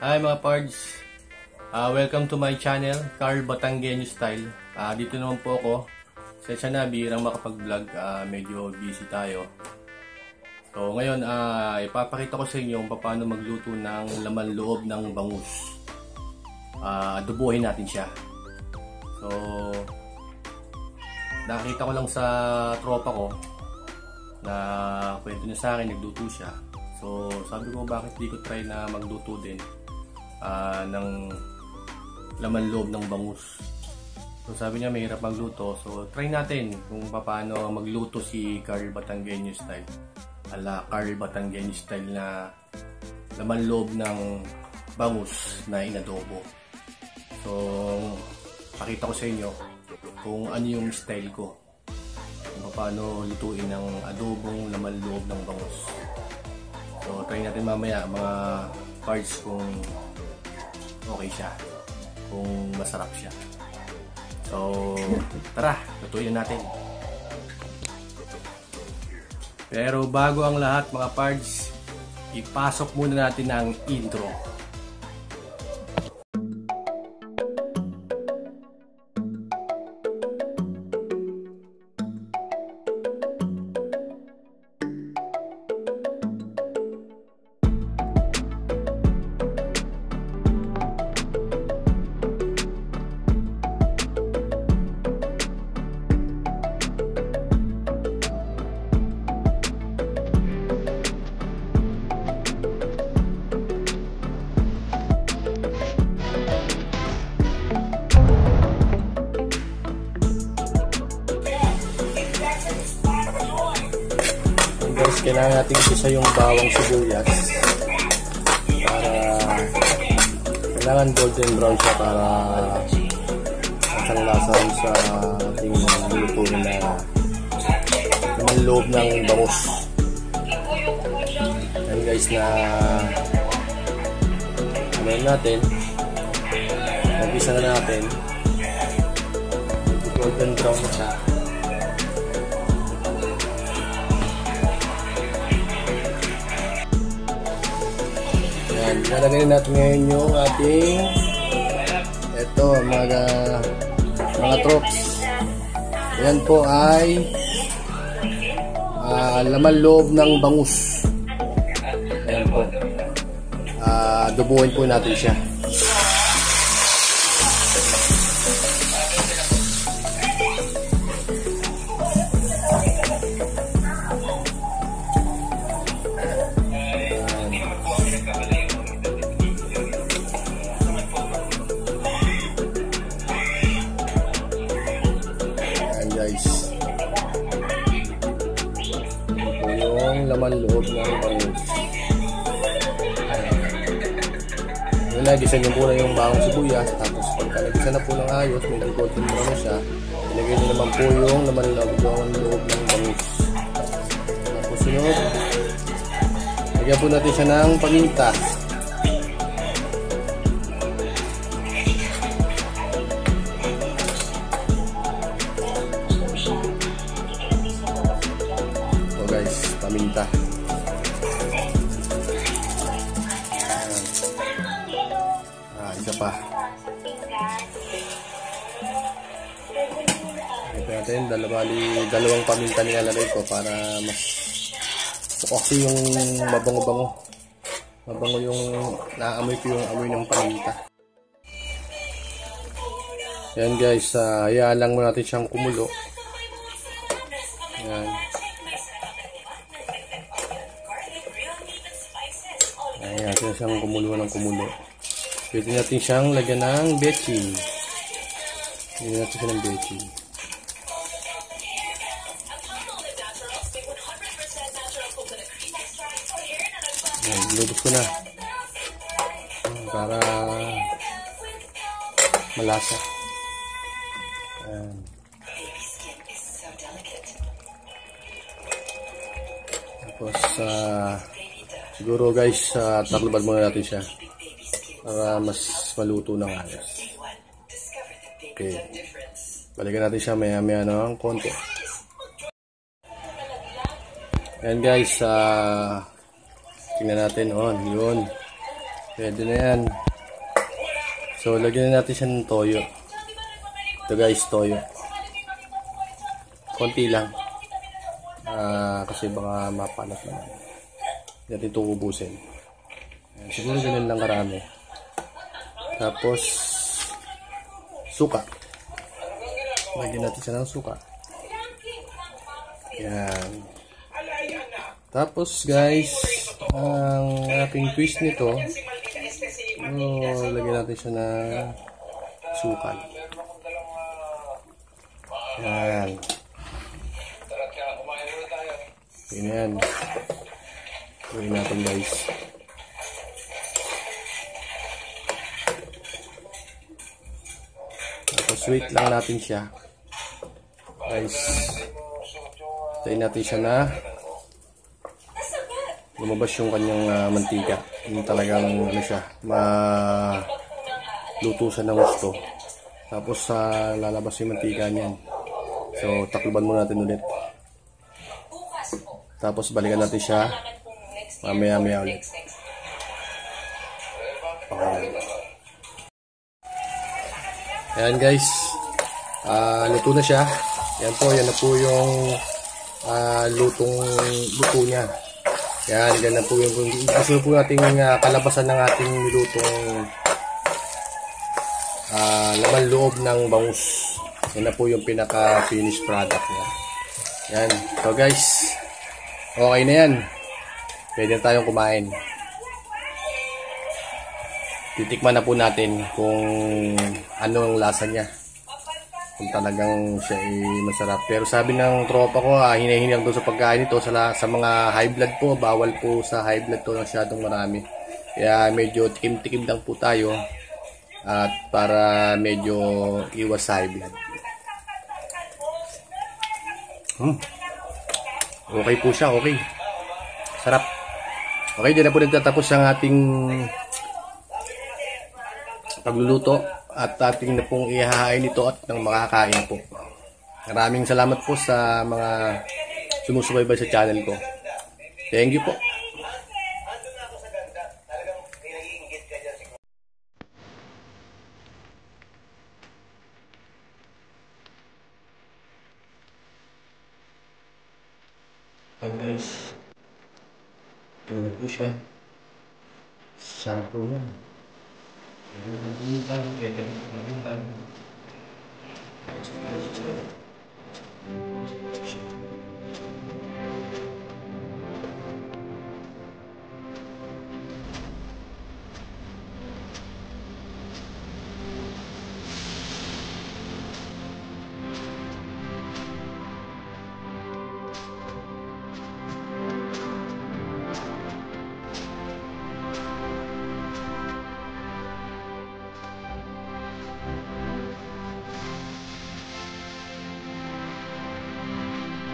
Hi mga pards, welcome to my channel, Carl Batanggenyo Style. Dito naman po ako. Sensya na, bihirang makapag-vlog, medyo busy tayo. So ngayon, ipapakita ko sa inyo kung paano magluto ng laman loob ng bangus. Adobohin natin siya. So nakita ko lang sa tropa ko na kwento niya sa akin, nagluto siya. So sabi ko, bakit di ko try na magluto din ng laman loob ng bangus. So sabi niya mahirap magluto, so try natin kung paano magluto si Carl Batanggenyo Style, ala Carl Batanggenyo Style na laman loob ng bangus na inadobo. So pakita ko sa inyo kung ano yung style ko, kung paano lutuin ng adobong laman loob ng bangus. So try natin mamaya mga parts kung okay siya, kung masarap siya. So tara, lutuin natin. Pero bago ang lahat mga pards, ipasok muna natin ang intro. Kailangan natin isa yung bawang sibuyas para kailangan golden brown siya para ang lasa sa ating lutuin na laman loob ng bangus. Yan guys, na ano natin, nag-isa na natin, golden brown na siya. Lalagay natin ngayon yung ating mga troops. Yan po ay laman loob ng bangus. Ayan po. Adobohin po natin siya. Laman loob ng bangus. Nilagyan nyo muna yung bawang sibuyas, tapos pagka nagisa na po ng ayos, medyo golden brown na siya, ilagay nyo naman po yung laman loob ng bangus. Tapos sunod, lagyan po natin siya ng paminta. Paminta. Isa pa. Ito natin, dalawang paminta nilalagay ko para mas kasi yung mabango-bango. Mabango yung naamoy ko, yung amoy ng paminta. Yan guys, hayaan lang muna natin siyang kumulo. Yan. Ayan, natin siyang kumulo ng kumulo. Pwede natin siyang lagyan ng bechin. Lagyan natin siya ng bechin. Ayan, lubos ko na. Para malasa. Ayan. Tapos, siguro guys, taklubad muna natin siya para mas maluto ng ayos. Okay. Balikan natin siya maya-maya ng konti. Ayan guys, tingnan natin. Oh, yun. Pwede na yan. So, lagyan na natin siya ng toyo. Ito guys, toyo. Konti lang. Kasi baka mapalat naman. Hindi natin ito ubusin. Siguro ganun lang karami. Tapos, suka. Lagyan natin siya ng suka. Yan. Tapos guys, ang ating twist nito, lagyan natin siya ng sukal. Yan. Yan. Gawin natin guys. Tapos sweet lang natin siya. Guys. Tayin natin siya na lumabas yung kanyang mantika. Yung talagang ano siya, maluto siya ng gusto. Tapos lalabas yung mantika niyan. So takluban muna natin ulit. Tapos balikan natin siya mamaya ulit. Okay. Ayan guys, luto na siya. Yan na po yung luto niya. Yan, ganyan po yung gusto po nating kalabasan ng ating nilutong laman loob ng bangus. Yan na po yung pinaka finished product niya. Yan. So guys, okay na yan. Pwede na tayong kumain. Titikman na po natin kung ano ang lasa niya. Kung talagang siya ay masarap. Pero sabi ng tropa ko, hinahinang doon sa pagkain ito sa mga high blood po. Bawal po sa high blood to masyadong marami. Kaya medyo tikim-tikim lang po tayo. At para medyo iwas sa high blood. Okay po siya, okay. Sarap. Okay, dyan na po nagtatapos ang ating pagluluto at ating na pong ihahain ito at ng makakain po. Maraming salamat po sa mga sumusubaybay sa channel ko. Thank you po. Hi guys. Ito po siya. Sarap po yan. Thank you.